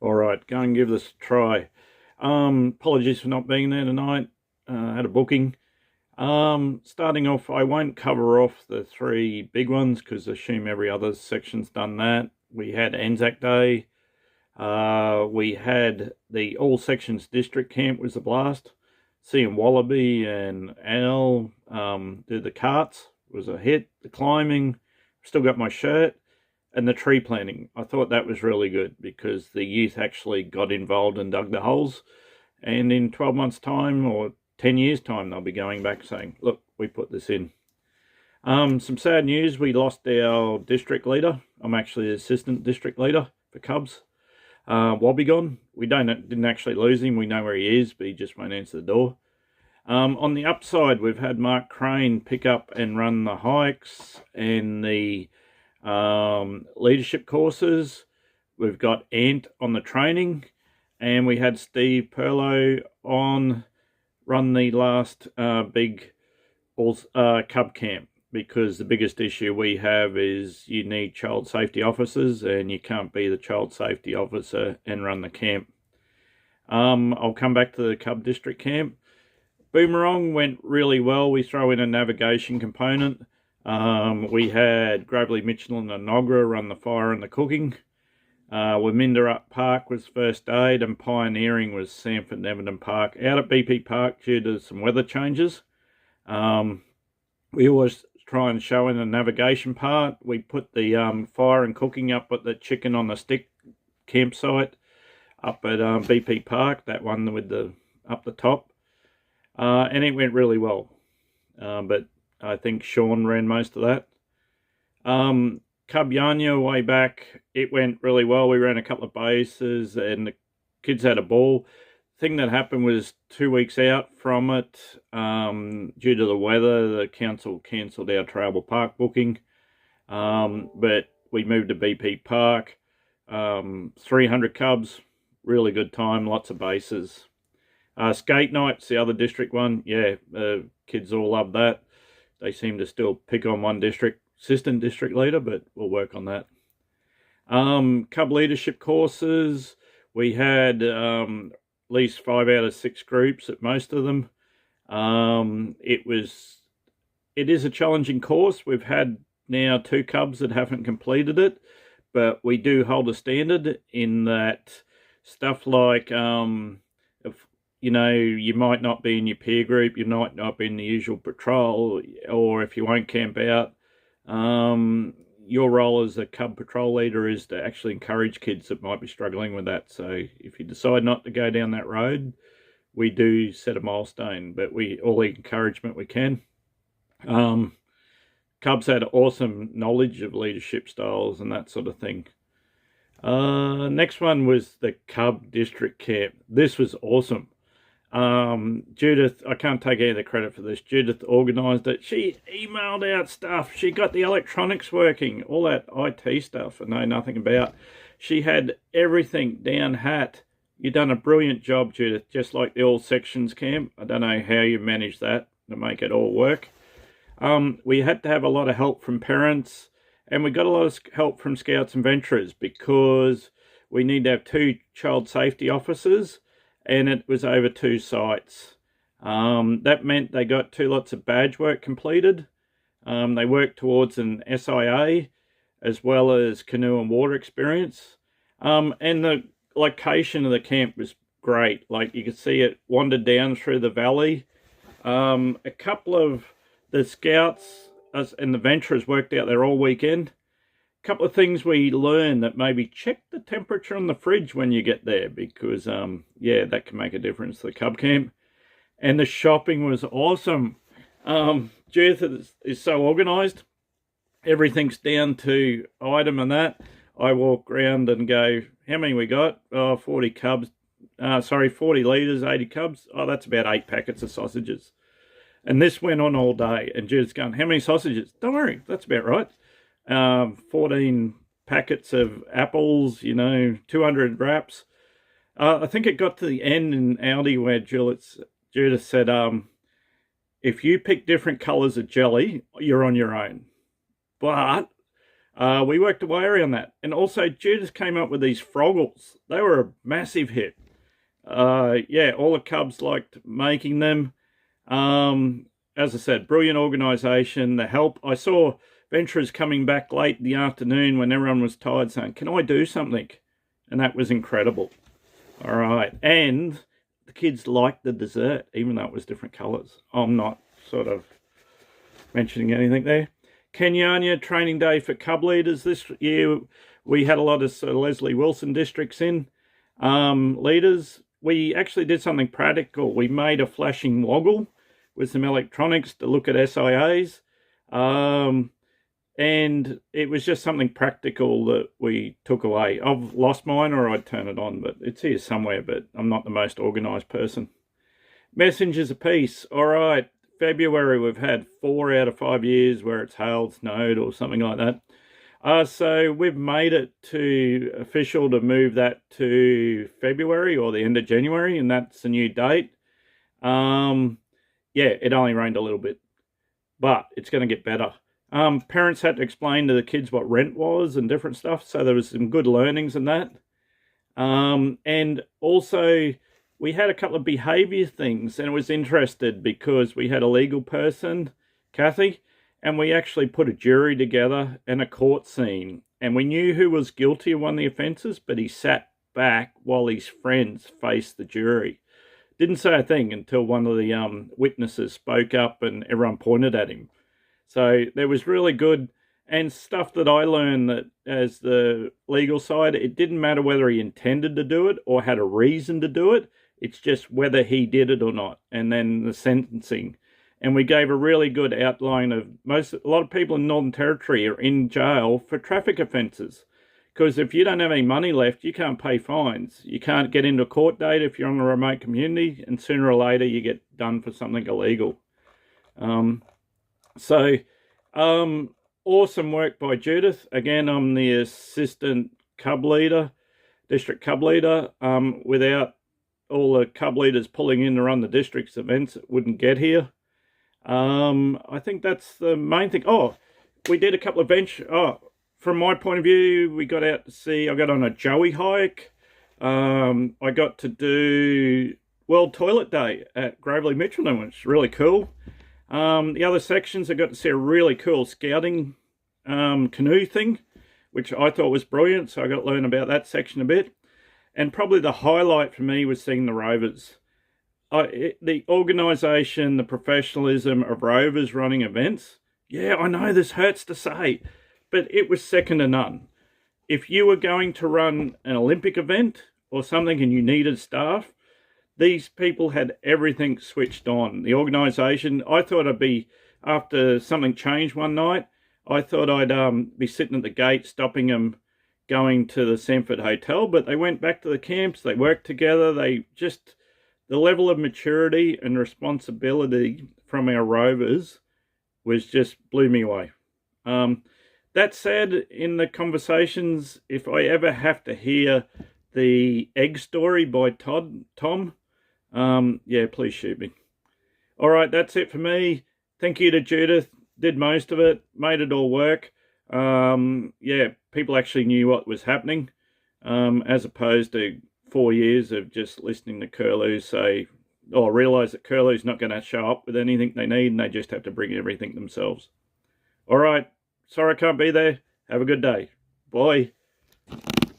All right, go and give this a try. Apologies for not being there tonight. Had a booking. Starting off, I won't cover off the three big ones because I assume every other section's done that. We had Anzac Day. We had the All Sections District Camp was a blast. Seeing Wallaby and Al do the carts was a hit. The climbing, still got my shirt. And the tree planting, I thought that was really good because the youth actually got involved and dug the holes. And in 12 months' time or 10 years' time, they'll be going back saying, look, we put this in. Some sad news, we lost our district leader. I'm actually the assistant district leader for Cubs. Wobbegong. We didn't actually lose him. We know where he is, but he just won't answer the door. On the upside, we've had Mark Crane pick up and run the hikes and the leadership courses. We've got Ant on the training, and we had Steve Perlow on run the last big Cub camp, because the biggest issue we have is you need child safety officers, and you can't be the child safety officer and run the camp. I'll come back to the Cub district camp. Boomerang went really well. We throw in a navigation component. We had Gravely Mitchell and Enoggera run the fire and the cooking. Waminda Park was first aid, and pioneering was Sanford and Everton Park. Out at BP Park, due to some weather changes, we always try and show in the navigation part. We put the fire and cooking up at the chicken on the stick campsite up at BP Park, that one with the up the top, and it went really well. But I think Sean ran most of that. Cub Yanya way back, it went really well. We ran a couple of bases and the kids had a ball. Thing that happened was 2 weeks out from it, due to the weather, the council cancelled our travel park booking. But we moved to BP Park. 300 Cubs, really good time, lots of bases. Skate night's the other district one. Yeah, kids all love that. They seem to still pick on one assistant district leader, but we'll work on that. Cub leadership courses, we had at least 5 out of 6 groups at most of them. It is a challenging course. We've had now 2 Cubs that haven't completed it, but we do hold a standard in that stuff like you might not be in your peer group, you might not be in the usual patrol, or if you won't camp out, your role as a Cub patrol leader is to actually encourage kids that might be struggling with that. So if you decide not to go down that road, we do set a milestone, but all the encouragement we can. Cubs had awesome knowledge of leadership styles and that sort of thing. Next one was the Cub district camp. This was awesome. Judith, I can't take any of the credit for this. Judith organised it. She emailed out stuff. She got the electronics working, all that IT stuff I know nothing about. She had everything down hat. You've done a brilliant job, Judith, just like the All Sections camp. I don't know how you managed that to make it all work. We had to have a lot of help from parents, and we got a lot of help from Scouts and Venturers, because we need to have 2 child safety officers, and it was over 2 sites. That meant they got 2 lots of badge work completed. They worked towards an SIA as well as canoe and water experience. And the location of the camp was great. Like, you could see it wandered down through the valley. A couple of the scouts and the venturers worked out there all weekend. A couple of things we learned: that maybe check the temperature on the fridge when you get there, because that can make a difference to the Cub camp. And the shopping was awesome. Judith is so organised. Everything's down to item and that. I walk around and go, how many we got? 40 Cubs. 40 litres, 80 Cubs. Oh, that's about 8 packets of sausages. And this went on all day. And Judith's going, how many sausages? Don't worry, that's about right. 14 packets of apples, 200 wraps. I think it got to the end in Aldi where Judith said, if you pick different colours of jelly, you're on your own. But We worked away on that. And also Judith came up with these Froggles. They were a massive hit. Yeah, all the Cubs liked making them. As I said, brilliant organisation, the help. I saw Venturers coming back late in the afternoon when everyone was tired saying, can I do something? And that was incredible. All right. And the kids liked the dessert, even though it was different colours. I'm not sort of mentioning anything there. Kenyanya training day for Cub leaders. This year we had a lot of Sir Leslie Wilson districts in. Leaders, we actually did something practical. We made a flashing woggle with some electronics to look at SIAs. And it was just something practical that we took away. I've lost mine, or I'd turn it on, but it's here somewhere, but I'm not the most organised person. Messengers of Peace. All right, February we've had 4 out of 5 years where it's hailed, snowed, or something like that. So we've made it to official to move that to February or the end of January, and that's a new date. Yeah, it only rained a little bit, but it's going to get better. Parents had to explain to the kids what rent was and different stuff, so there was some good learnings in that. And also we had a couple of behaviour things, and it was interesting because we had a legal person, Kathy, and we actually put a jury together and a court scene, and we knew who was guilty of one of the offences, but he sat back while his friends faced the jury. Didn't say a thing until one of the witnesses spoke up and everyone pointed at him. So there was really good and stuff that I learned that as the legal side, it didn't matter whether he intended to do it or had a reason to do it. It's just whether he did it or not. And then the sentencing. And we gave a really good outline of a lot of people in Northern Territory are in jail for traffic offences. Because if you don't have any money left, you can't pay fines. You can't get into a court date if you're on a remote community, and sooner or later you get done for something illegal. Awesome work by Judith. Again, I'm the assistant Cub leader, district Cub leader. Without all the Cub leaders pulling in to run the district's events, it wouldn't get here. I think that's the main thing. Oh, we did a couple of from my point of view, we got out to see, I got on a Joey hike. I got to do World Toilet Day at Gravely Mitchelton, which is really cool. The other sections, I got to see a really cool scouting canoe thing, which I thought was brilliant, so I got to learn about that section a bit. And probably the highlight for me was seeing the Rovers. The organisation, the professionalism of Rovers running events. Yeah, I know this hurts to say, but it was second to none. If you were going to run an Olympic event or something and you needed staff, these people had everything switched on. The organisation, I thought I'd be, after something changed one night, I thought I'd be sitting at the gate stopping them going to the Sanford Hotel, but they went back to the camps, they worked together, the level of maturity and responsibility from our Rovers was just blew me away. That said, in the conversations, if I ever have to hear the egg story by Tom, yeah, please shoot me. All right, that's it for me. Thank you to Judith. Did most of it, made it all work. Yeah, people actually knew what was happening, as opposed to 4 years of just listening to Curlew say, or realise that Curlew's not going to show up with anything they need and they just have to bring everything themselves. All right, sorry I can't be there. Have a good day. Bye.